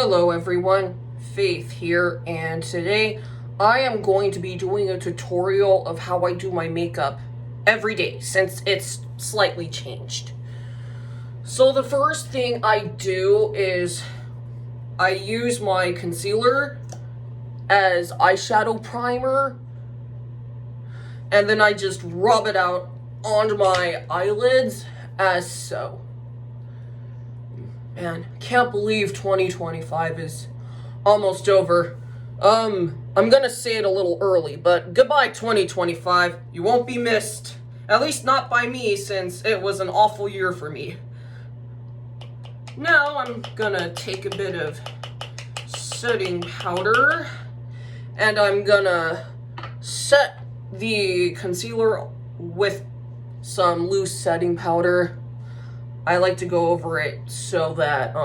Hello everyone, Faith here, and today I am going to be doing a tutorial of how I do my makeup every day since it's slightly changed. So the first thing I do is I use my concealer as eyeshadow primer, and then I just rub it out onto my eyelids as so. Man, can't believe 2025 is almost over. I'm gonna say it a little early, but goodbye 2025. You won't be missed. At least not by me, since it was an awful year for me. Now I'm gonna take a bit of setting powder, and I'm gonna set the concealer with some loose setting powder. I like to go over it so that,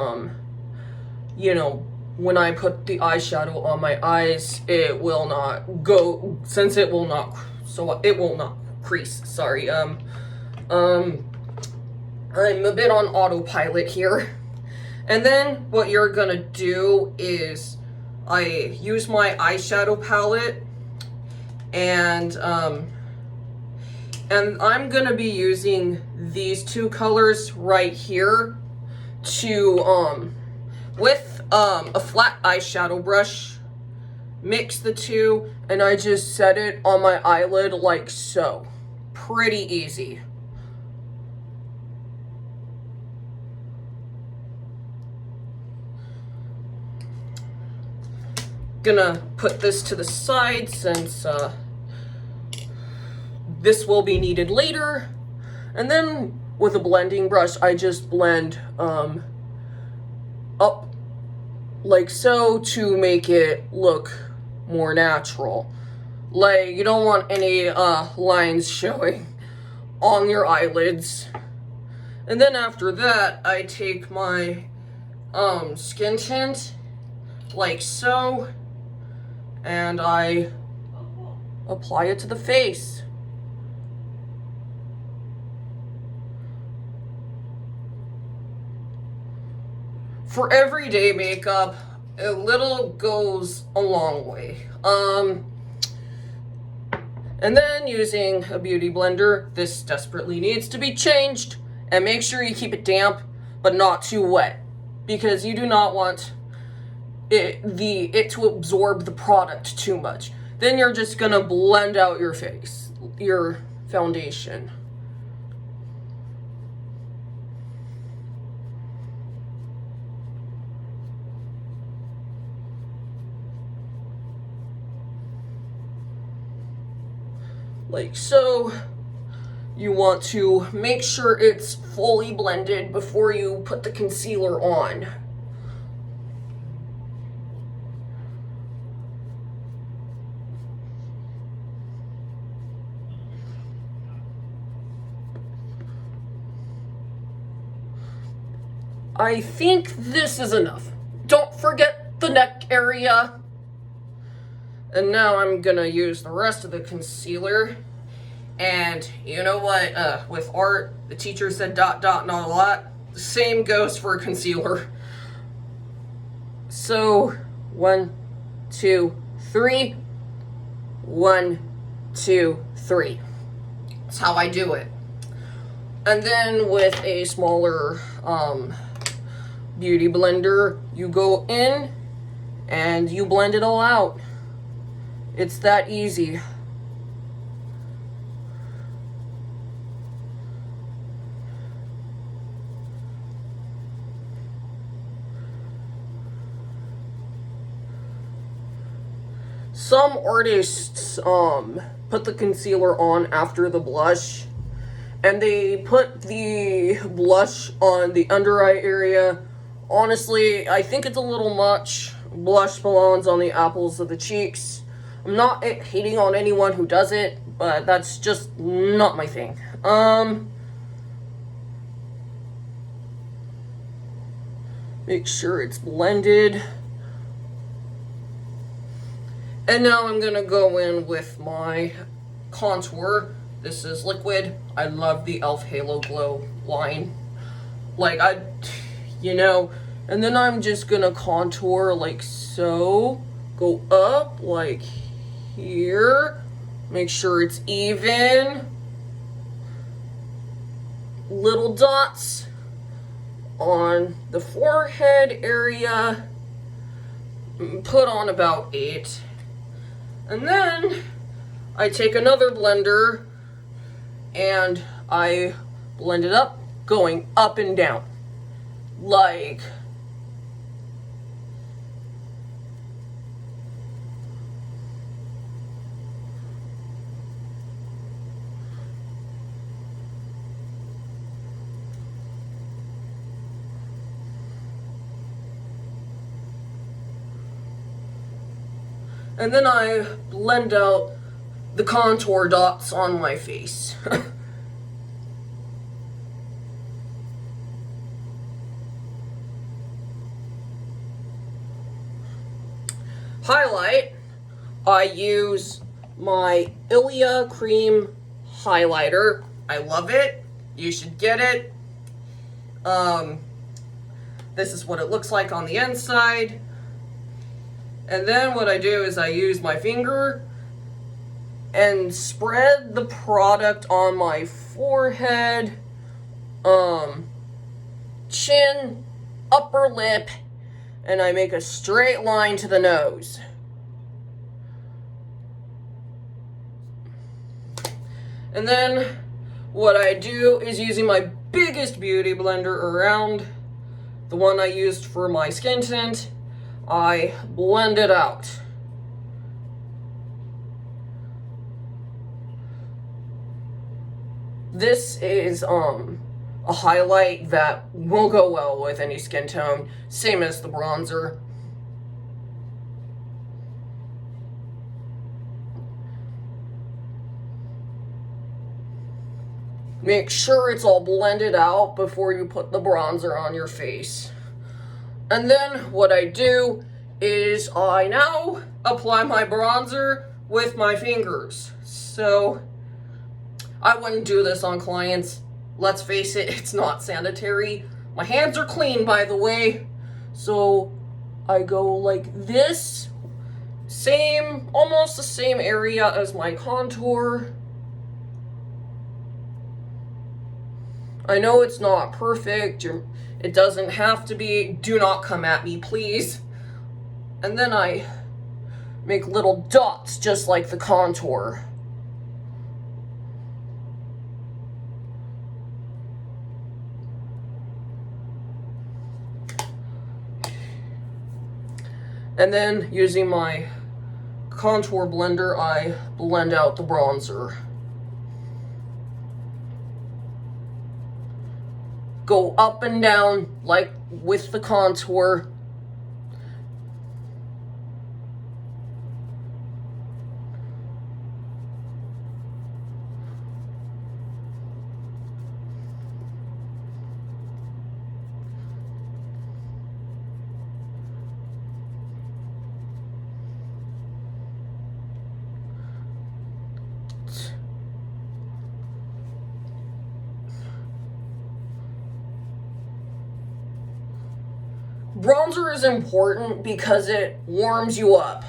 when I put the eyeshadow on my eyes, it will not go, since it will not, so it will not crease, sorry. I'm a bit on autopilot here. And then what you're gonna do is, I use my eyeshadow palette, and I'm gonna be using these two colors right here to, with a flat eyeshadow brush, mix the two, and I just set it on my eyelid like so. Pretty easy. Gonna put this to the side since, this will be needed later. And then with a blending brush, I just blend up like so to make it look more natural. Like, you don't want any lines showing on your eyelids. And then after that, I take my skin tint like so, and I apply it to the face. For everyday makeup, a little goes a long way. And then using a beauty blender, this desperately needs to be changed. And make sure you keep it damp, but not too wet, because you do not want it to absorb the product too much. Then you're just gonna blend out your face, your foundation. Like so. You want to make sure it's fully blended before you put the concealer on. I think this is enough. Don't forget the neck area. And now I'm gonna use the rest of the concealer. And you know what, with art, the teacher said dot dot not a lot. The same goes for concealer. So, 1, 2, 3. 1, 2, 3. That's how I do it. And then with a smaller beauty blender, you go in and you blend it all out. It's that easy. Some artists put the concealer on after the blush, and they put the blush on the under eye area. Honestly, I think it's a little much. Blush belongs on the apples of the cheeks. I'm not hating on anyone who does it, but that's just not my thing. Make sure it's blended. And now I'm gonna go in with my contour. This is liquid. I love the e.l.f. Halo Glow line. Like, And then I'm just gonna contour like so. Go up like here. Make sure it's even. Little dots on the forehead area. Put on about 8. And then I take another blender and I blend it up, going up and down. Like and then I blend out the contour dots on my face. Highlight, I use my Ilia Cream highlighter. I love it. You should get it. This is what it looks like on the inside. And then what I do is I use my finger and spread the product on my forehead, chin, upper lip, and I make a straight line to the nose. And then what I do is using my biggest beauty blender around, the one I used for my skin tint, I blend it out. This is a highlight that will go well with any skin tone, same as the bronzer. Make sure it's all blended out before you put the bronzer on your face. And then what I do is I now apply my bronzer with my fingers. So I wouldn't do this on clients. Let's face it, it's not sanitary. My hands are clean, by the way. So I go like this, almost the same area as my contour. I know it's not perfect. It doesn't have to be. Do not come at me, please. And then I make little dots just like the contour. And then using my contour blender, I blend out the bronzer. Go up and down like with the contour. Bronzer is important because it warms you up.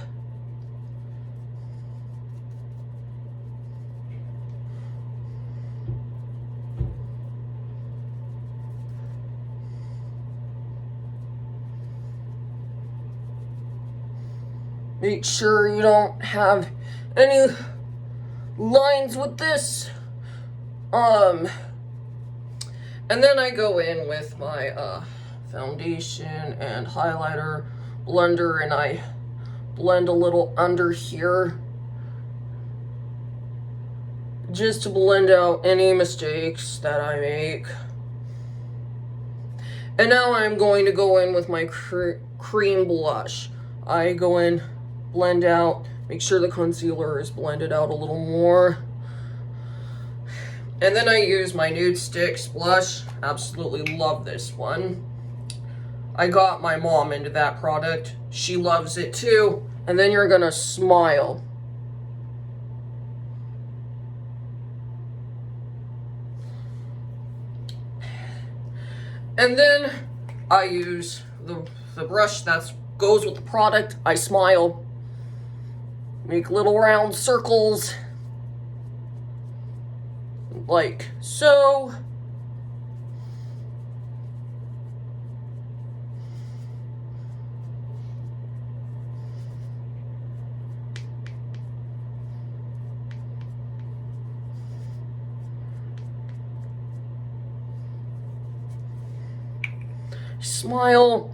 Make sure you don't have any lines with this. And then I go in with my foundation and highlighter blender, and I blend a little under here just to blend out any mistakes that I make. And now I'm going to go in with my cream blush. I go in, blend out, make sure the concealer is blended out a little more. And then I use my Nude Sticks blush. Absolutely love this one. I got my mom into that product. She loves it too. And then you're gonna smile. And then I use the brush that goes with the product. I smile, make little round circles, like so. Smile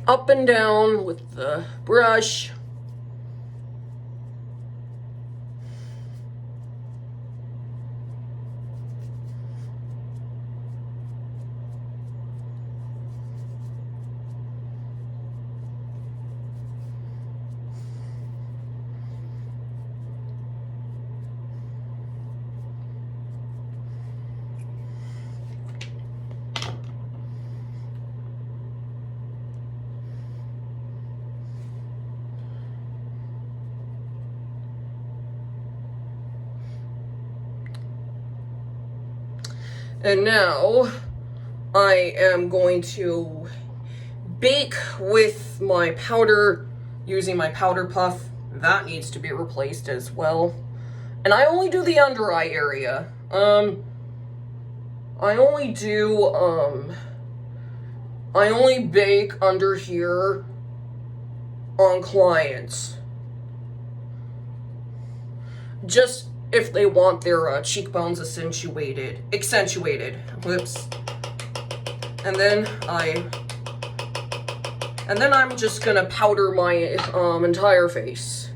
up and down with the brush. And now I am going to bake with my powder using my powder puff. That needs to be replaced as well. And I only do the under eye area. I only bake under here on clients. Just if they want their cheekbones accentuated. Whoops. And then I'm just gonna powder my entire face.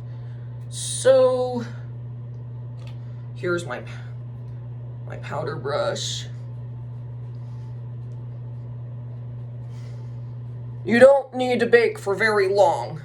So here's my powder brush. You don't need to bake for very long.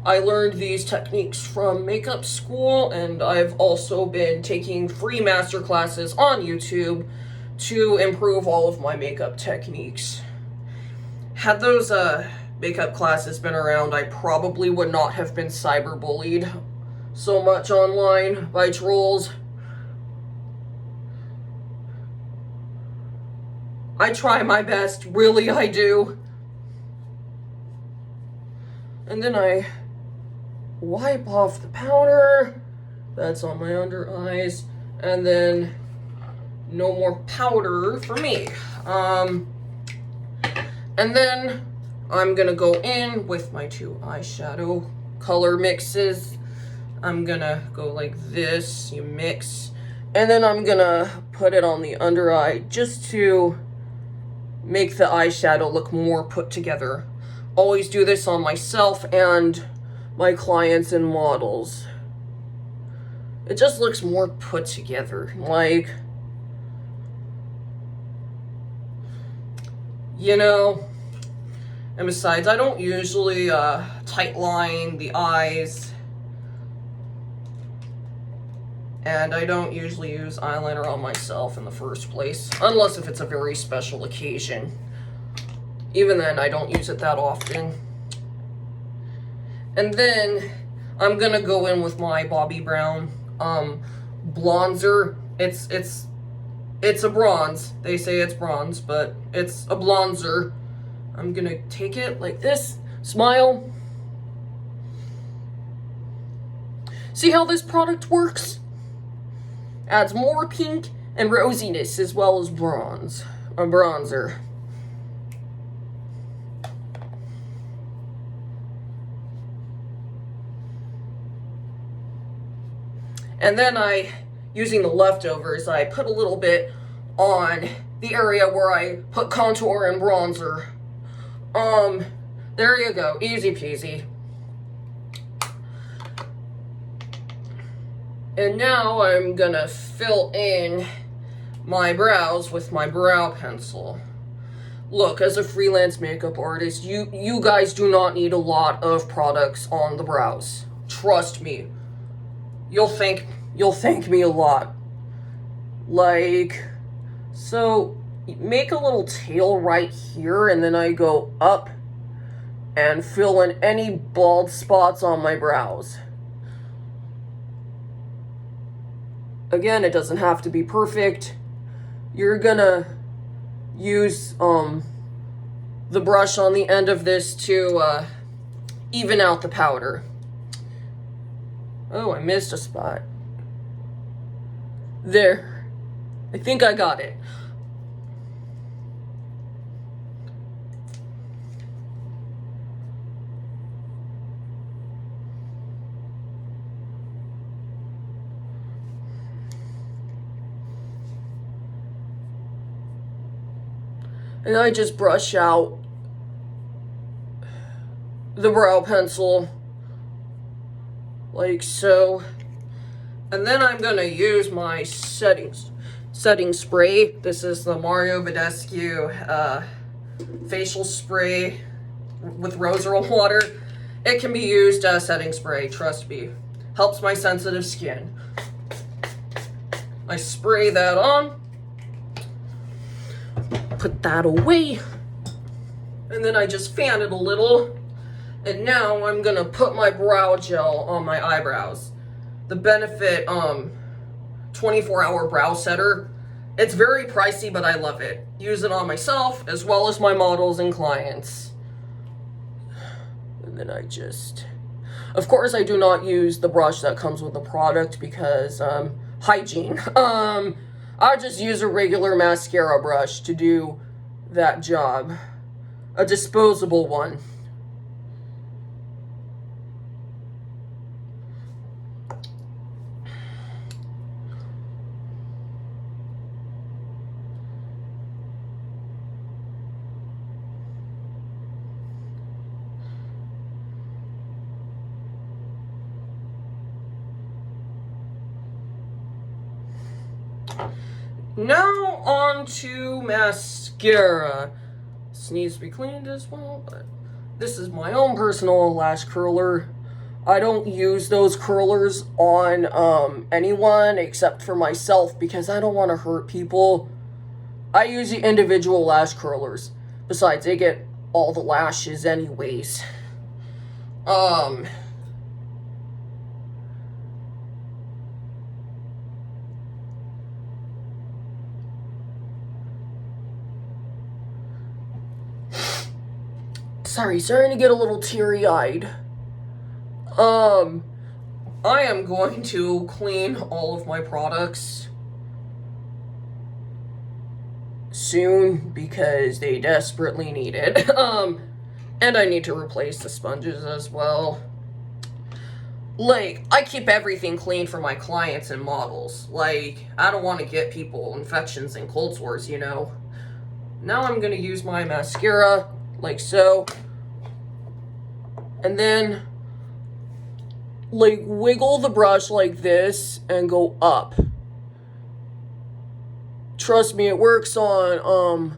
I learned these techniques from makeup school, and I've also been taking free master classes on YouTube to improve all of my makeup techniques. Had those makeup classes been around, I probably would not have been cyberbullied so much online by trolls. I try my best, really I do. And then I wipe off the powder that's on my under eyes, and then no more powder for me. And then I'm gonna go in with my two eyeshadow color mixes. I'm gonna go like this, you mix, and then I'm gonna put it on the under eye just to make the eyeshadow look more put together. Always do this on myself and my clients and models. It just looks more put together, like, you know. And besides, I don't usually tight line the eyes, and I don't usually use eyeliner on myself in the first place, unless if it's a very special occasion. Even then, I don't use it that often. And then I'm gonna go in with my Bobbi Brown bronzer. It's a bronze. They say it's bronze, but it's a bronzer. I'm gonna take it like this, smile. See how this product works? Adds more pink and rosiness as well as bronzer. And then using the leftovers, I put a little bit on the area where I put contour and bronzer. There you go, easy peasy. And now I'm gonna fill in my brows with my brow pencil. Look, as a freelance makeup artist, you guys do not need a lot of products on the brows. Trust me. You'll thank me a lot. Like, so make a little tail right here, and then I go up and fill in any bald spots on my brows. Again, it doesn't have to be perfect. You're gonna use the brush on the end of this to even out the powder. Oh, I missed a spot. There. I think I got it. And I just brush out the brow pencil like so. And then I'm gonna use my setting spray. This is the Mario Badescu facial spray with rose oil water. It can be used as setting spray, trust me. Helps my sensitive skin. I spray that on. Put that away. And then I just fan it a little. And now I'm gonna put my brow gel on my eyebrows. The Benefit 24-hour brow setter. It's very pricey, but I love it. Use it on myself as well as my models and clients. And then I just... Of course, I do not use the brush that comes with the product because hygiene. I just use a regular mascara brush to do that job. A disposable one. Now on to mascara. This needs to be cleaned as well, but this is my own personal lash curler. I don't use those curlers on anyone except for myself because I don't want to hurt people. I use the individual lash curlers. Besides, they get all the lashes anyways. Sorry, starting to get a little teary-eyed. I am going to clean all of my products soon because they desperately need it. And I need to replace the sponges as well. Like, I keep everything clean for my clients and models. Like, I don't want to get people infections and cold sores, you know. Now I'm going to use my mascara, like so. And then, like, wiggle the brush like this and go up. Trust me, it works on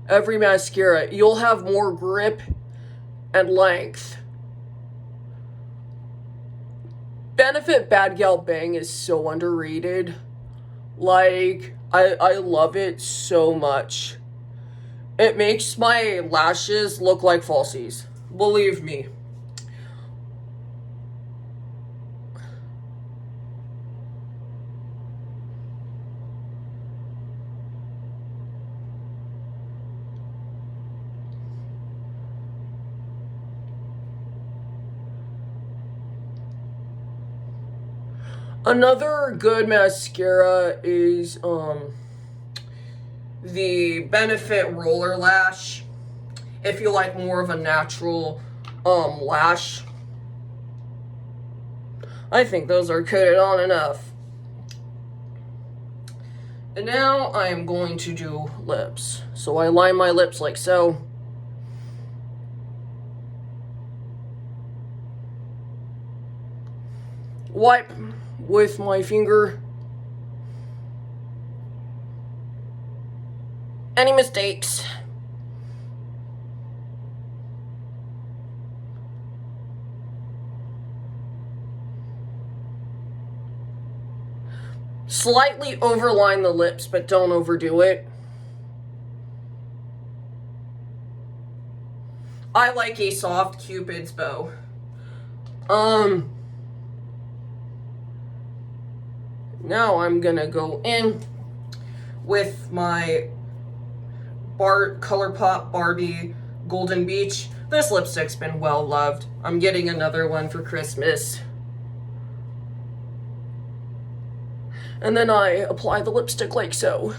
every mascara. You'll have more grip and length. Benefit Bad Gal Bang is so underrated. Like, I love it so much. It makes my lashes look like falsies. Believe me. Another good mascara is the Benefit Roller Lash. If you like more of a natural lash. I think those are coated on enough. And now I am going to do lips. So I line my lips like so. Wipe with my finger. Any mistakes? Slightly overline the lips, but don't overdo it. I like a soft Cupid's bow. Now I'm gonna go in with my ColourPop Barbie Golden Beach. This lipstick's been well loved. I'm getting another one for Christmas. And then I apply the lipstick like so.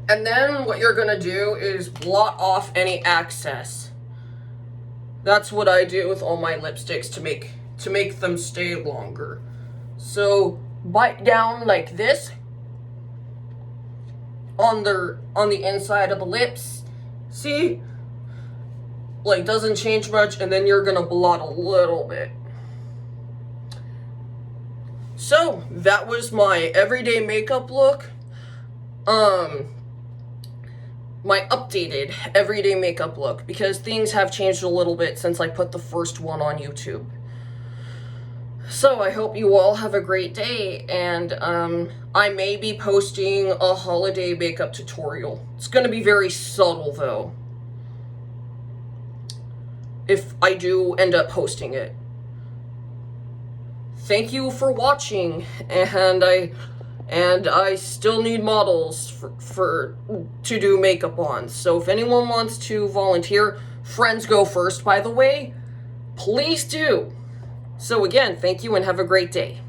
And then what you're gonna do is blot off any excess. That's what I do with all my lipsticks to make them stay longer. So bite down like this on the inside of the lips. See? Like, doesn't change much, and then you're gonna blot a little bit. So that was my everyday makeup look. My updated everyday makeup look, because things have changed a little bit since I put the first one on YouTube. So I hope you all have a great day, and I may be posting a holiday makeup tutorial. It's going to be very subtle though, if I do end up posting it. Thank you for watching, and I still need models to do makeup on. So if anyone wants to volunteer, friends go first, by the way, please do. So again, thank you and have a great day.